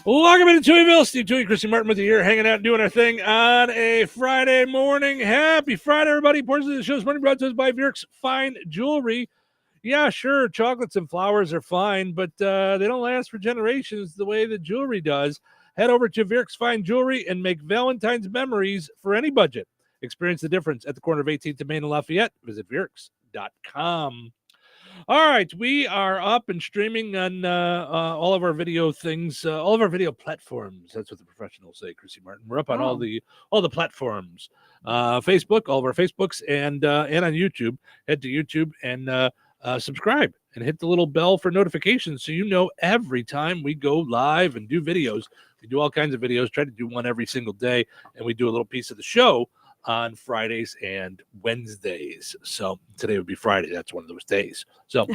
Welcome into Tooeyville. Steve Tooey, Chrissy Martin with you here, hanging out, doing our thing on a Friday morning. Happy Friday, everybody. Portions of the show is morning brought to us by Vierk's Fine Jewelry. Yeah, sure, chocolates and flowers are fine, but they don't last for generations the way that jewelry does. Head over to Vierk's Fine Jewelry and make Valentine's memories for any budget. Experience the difference at the corner of 18th and Main and Lafayette. Visit Vierks.com. All right, we are up and streaming on all of our video things, all of our video platforms. That's what the professionals say, Chrissy Martin. We're up on all the platforms, Facebook, all of our Facebooks, and on YouTube. Head to YouTube and subscribe and hit the little bell for notifications so you know every time we go live and do videos. We do all kinds of videos. Try to do one every single day, and we do a little piece of the show on Fridays and Wednesdays. So today would be Friday. That's one of those days. So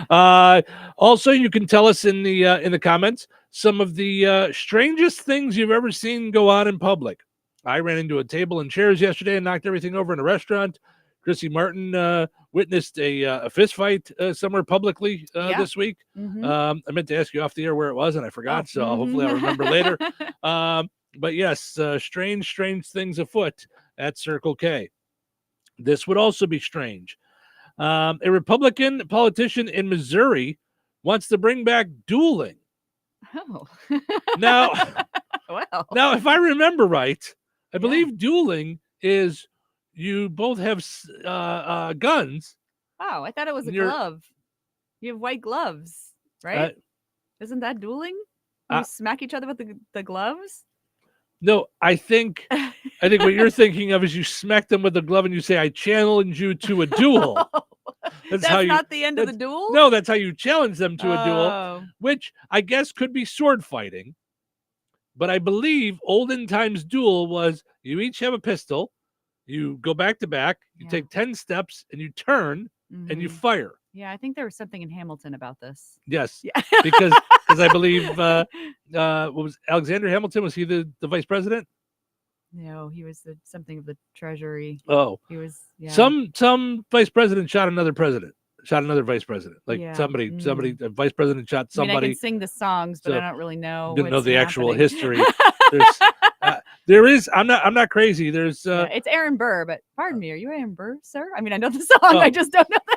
also you can tell us in the comments some of the strangest things you've ever seen go on in public. I ran into a table and chairs yesterday and knocked everything over in a restaurant. Chrissy Martin witnessed a fist fight somewhere publicly this week. I meant to ask you off the air where it was and I forgot. So hopefully I'll remember later. But yes, strange things afoot at Circle K. This would also be strange. A Republican politician in Missouri wants to bring back dueling. Oh. Now, well. Now, if I remember right, I believe dueling is you both have guns. Wow, I thought it was a glove. You have white gloves, right? Isn't that dueling? You smack each other with the gloves? No, I think what you're thinking of is you smack them with a glove and you say, "I challenge you to a duel." That's not the end of the duel? No, that's how you challenge them to a duel, which I guess could be sword fighting. But I believe olden times duel was you each have a pistol, you go back to back, you take 10 steps, and you turn and you fire. Yeah, I think there was something in Hamilton about this. Yes, because I believe what was Alexander Hamilton? Was he the vice president? No, he was something of the treasury. Oh, he was. Yeah. Some vice president shot another vice president. Like somebody, a vice president shot somebody. I mean, I can sing the songs, but I don't really know. Didn't know the actual history. There is. I'm not crazy. There's. It's Aaron Burr, but pardon me. Are you Aaron Burr, sir? I mean, I know the song. I just don't know that.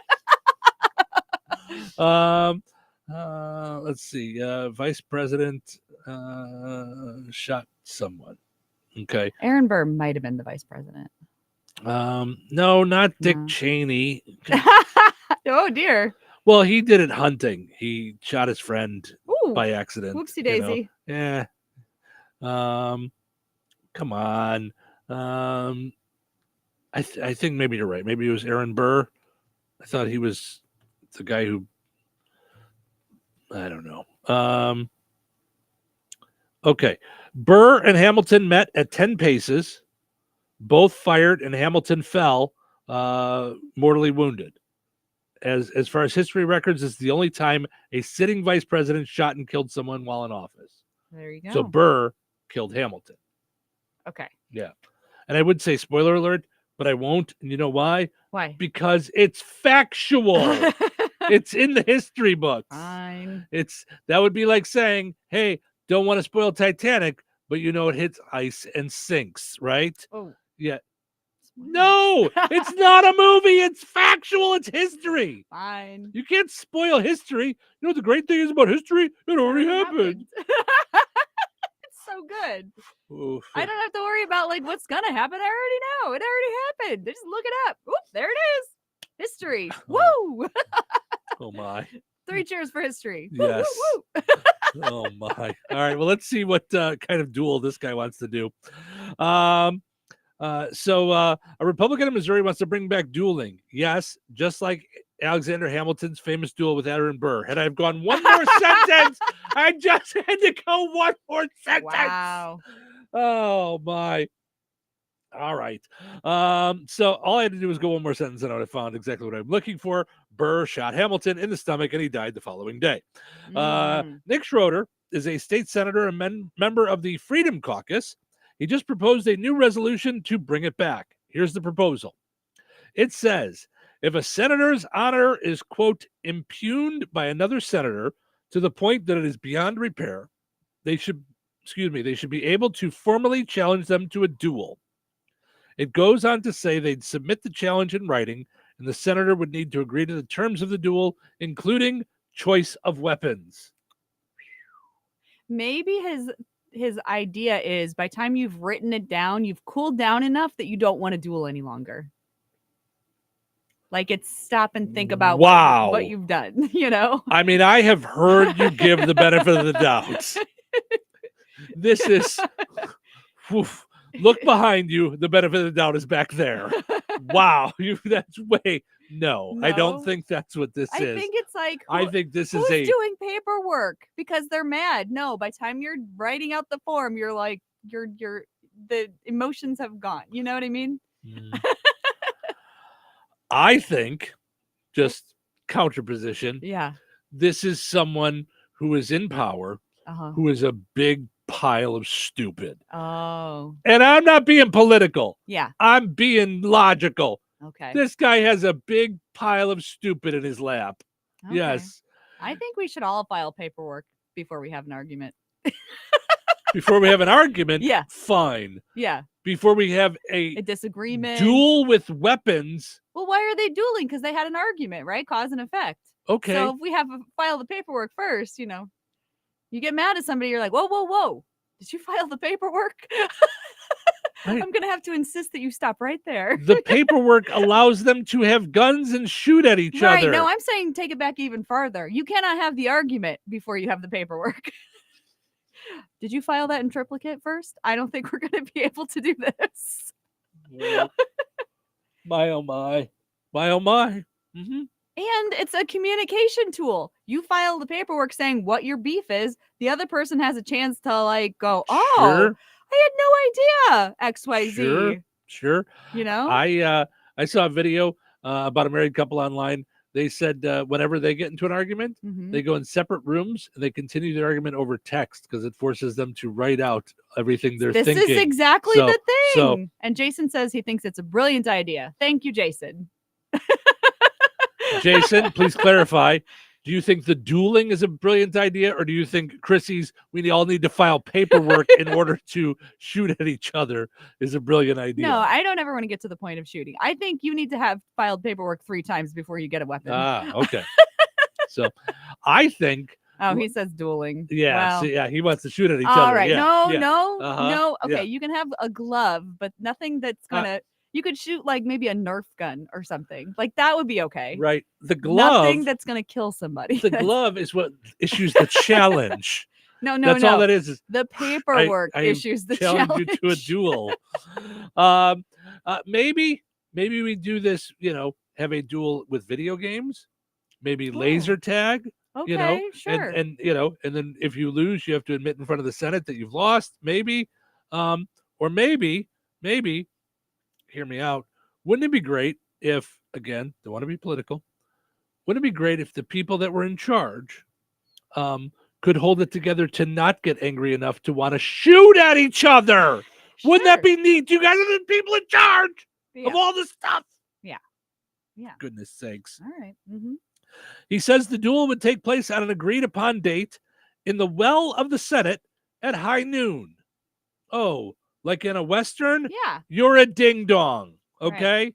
Let's see. Vice president shot someone. Okay. Aaron Burr might have been the vice president. No, not Dick Cheney. Oh dear. Well, he did it hunting. He shot his friend by accident. Whoopsie daisy. Yeah. Come on. I think maybe you're right. Maybe it was Aaron Burr. I thought he was the guy who. I don't know. Okay. Burr and Hamilton met at 10 paces. Both fired, and Hamilton fell, mortally wounded. As far as history records, it's the only time a sitting vice president shot and killed someone while in office. There you go. So Burr killed Hamilton. Okay. Yeah. And I would say spoiler alert, but I won't. And you know why? Why? Because it's factual. It's in the history books. Fine. That would be like saying, hey, don't want to spoil Titanic, but you know it hits ice and sinks, right? Oh. Yeah. No, it's not a movie. It's factual. It's history. Fine. You can't spoil history. You know what the great thing is about history? It already happened. It's so good. Oof. I don't have to worry about what's gonna happen. I already know. It already happened. Just look it up. Oops, there it is. History. Woo! Oh my. 3 cheers for history. Yes. Woo, woo, woo. Oh my. All right. Well, let's see what kind of duel this guy wants to do. So a Republican in Missouri wants to bring back dueling. Yes, just like Alexander Hamilton's famous duel with Aaron Burr. Had I gone one more sentence, I just had to go one more sentence. Wow. Oh my. All right. So all I had to do was go one more sentence and I would have found exactly what I'm looking for. Burr shot Hamilton in the stomach and he died the following day. Nick Schroeder is a state senator and member of the Freedom Caucus. He just proposed a new resolution to bring it back. Here's the proposal. It says, if a senator's honor is, quote, impugned by another senator to the point that it is beyond repair, they should they should be able to formally challenge them to a duel. It goes on to say they'd submit the challenge in writing, and the senator would need to agree to the terms of the duel, including choice of weapons. Maybe his idea is by the time you've written it down, you've cooled down enough that you don't want to duel any longer. Like it's stop and think about what you've done, you know? I mean, I have heard you give the benefit of the doubt. This is, look behind you. The benefit of the doubt is back there. Wow. That's way, no, I don't think that's what this is. I think it's like, I think this is who's doing paperwork because they're mad. No, by the time you're writing out the form, you're like, the emotions have gone. You know what I mean? I think, just counterposition. Yeah. This is someone who is in power, who is a big pile of stupid. Oh. And I'm not being political. Yeah. I'm being logical. Okay. This guy has a big pile of stupid in his lap. Okay. Yes. I think we should all file paperwork before we have an argument. Before we have an argument? Yeah. Fine. Yeah. Before we have a disagreement. Duel with weapons. Well, why are they dueling? Because they had an argument, right? Cause and effect. Okay. So if we have file the paperwork first, you know, you get mad at somebody, you're like, whoa, whoa, whoa. Did you file the paperwork? I'm going to have to insist that you stop right there. The paperwork allows them to have guns and shoot at each other. Right. No, I'm saying take it back even farther. You cannot have the argument before you have the paperwork. Did you file that in triplicate first? I don't think we're going to be able to do this. My, oh, my. My, oh, my. Mm-hmm. And it's a communication tool. You file the paperwork saying what your beef is. The other person has a chance to like go, oh, sure. I had no idea XYZ. Sure. You know, I saw a video about a married couple online. They said whenever they get into an argument, they go in separate rooms and they continue their argument over text because it forces them to write out everything they're thinking. This is exactly the thing. And Jason says he thinks it's a brilliant idea. Thank you, Jason. Jason, please clarify. Do you think the dueling is a brilliant idea, or do you think Chrissy's we all need to file paperwork in order to shoot at each other is a brilliant idea? No, I don't ever want to get to the point of shooting. I think you need to have filed paperwork 3 times before you get a weapon. Okay. So I think. Oh, he says dueling. Yeah, wow. He wants to shoot at each other. All right. Yeah, no. Okay, you can have a glove, but nothing that's going to... You could shoot like maybe a Nerf gun or something. Like that would be okay. Right. The glove. Nothing that's going to kill somebody. The glove is what issues the challenge. No. That's all that is the paperwork issues the challenge. Challenge you to a duel. Maybe we do this, have a duel with video games, maybe laser tag. Okay, sure. And then if you lose, you have to admit in front of the Senate that you've lost. Maybe, or maybe, hear me out. Wouldn't it be great if, again, don't want to be political, wouldn't it be great if the people that were in charge could hold it together to not get angry enough to want to shoot at each other? Sure. Wouldn't that be neat? You guys are the people in charge of all this stuff. Yeah. Goodness sakes. All right. Mm-hmm. He says the duel would take place on an agreed upon date in the well of the Senate at high noon. Oh, like in a Western? Yeah. You're a ding-dong, okay? Right.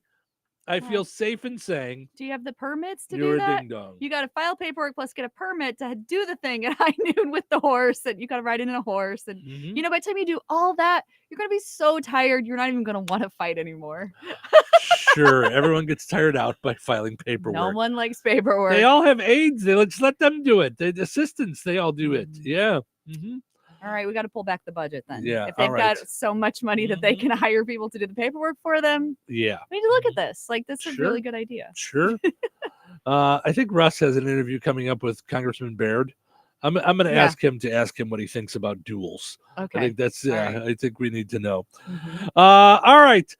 I feel safe in saying... Do you have the permits to do that? You're a ding-dong. You got to file paperwork plus get a permit to do the thing at high noon with the horse. And you got to ride in a horse. And, by the time you do all that, you're going to be so tired, you're not even going to want to fight anymore. Sure. Everyone gets tired out by filing paperwork. No one likes paperwork. They all have aides. Let's let them do it. The assistants, they all do it. Yeah. Mm-hmm. All right, we got to pull back the budget then. Yeah, if they've got so much money that they can hire people to do the paperwork for them. Yeah. We need to look at this. Like, this is a really good idea. Sure. I think Russ has an interview coming up with Congressman Baird. I'm going to ask him what he thinks about duels. Okay. I think that's, right. I think we need to know. Mm-hmm. All right.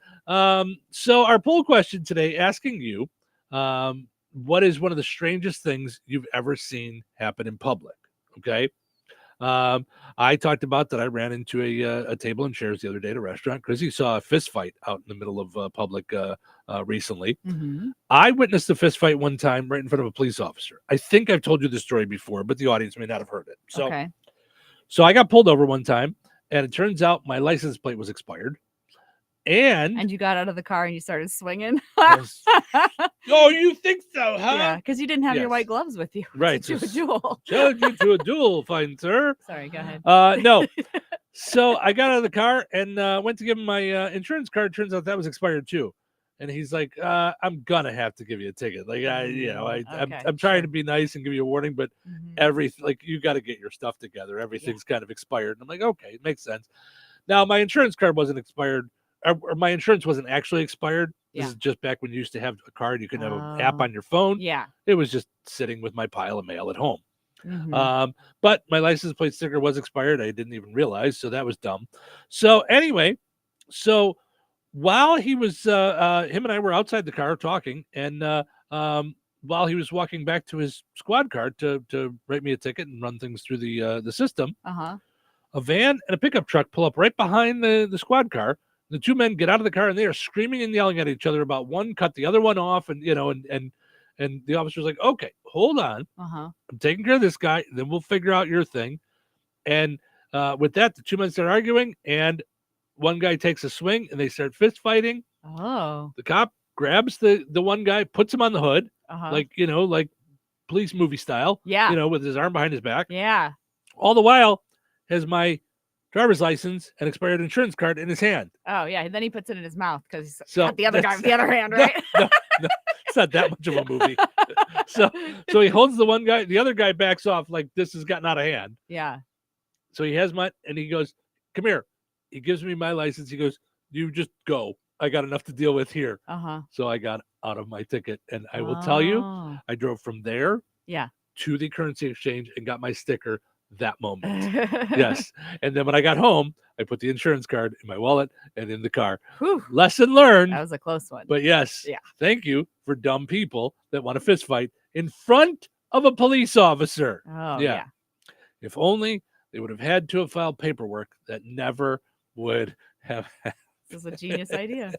So our poll question today, asking you, what is one of the strangest things you've ever seen happen in public? Okay. I talked about that I ran into a table and chairs the other day at a restaurant. Chrissy saw a fist fight out in the middle of public recently. Mm-hmm. I witnessed a fist fight one time right in front of a police officer. I think I've told you this story before, but the audience may not have heard it. So I got pulled over one time. And it turns out my license plate was expired. And you got out of the car and you started swinging. Yes. Oh, you think so, huh? Yeah, because you didn't have your white gloves with you. Right. To do a duel. Challenge you to a duel, fine sir. Sorry, go ahead. No. So I got out of the car and went to give him my insurance card. Turns out that was expired too. And he's like, I'm gonna have to give you a ticket. Like, I'm trying to be nice and give you a warning, but everything, like, you got to get your stuff together. Everything's kind of expired. And I'm like, okay, it makes sense. Now my insurance card wasn't expired, or my insurance wasn't actually expired. This is just back when you used to have a card. You could have an app on your phone. Yeah. It was just sitting with my pile of mail at home. But my license plate sticker was expired. I didn't even realize, so that was dumb. So anyway, while he was him and I were outside the car talking, and while he was walking back to his squad car to write me a ticket and run things through the system, a van and a pickup truck pull up right behind the squad car. The two men get out of the car and they are screaming and yelling at each other about one cut the other one off, and and the officer's like, okay, hold on. I'm taking care of this guy, then we'll figure out your thing. And with that, the two men start arguing, and one guy takes a swing, and they start fist fighting. Oh. The cop grabs the one guy, puts him on the hood, like police movie style. Yeah. With his arm behind his back. Yeah. All the while, has my driver's license and expired insurance card in his hand. Oh yeah. And then he puts it in his mouth because he's got the other guy with the other hand, right? No, it's not that much of a movie. So he holds the other guy backs off like this has gotten out of hand. Yeah. So he has and he goes, come here. He gives me my license. He goes, you just go. I got enough to deal with here. So I got out of my ticket. And I will tell you, I drove from there to the currency exchange and got my sticker that moment. Yes. And then when I got home, I put the insurance card in my wallet and in the car. Whew. Lesson learned. That was a close one. But yes, thank you for dumb people that want to fist fight in front of a police officer. Oh, yeah. If only they would have had to have filed paperwork that never would have happened. This is a genius idea.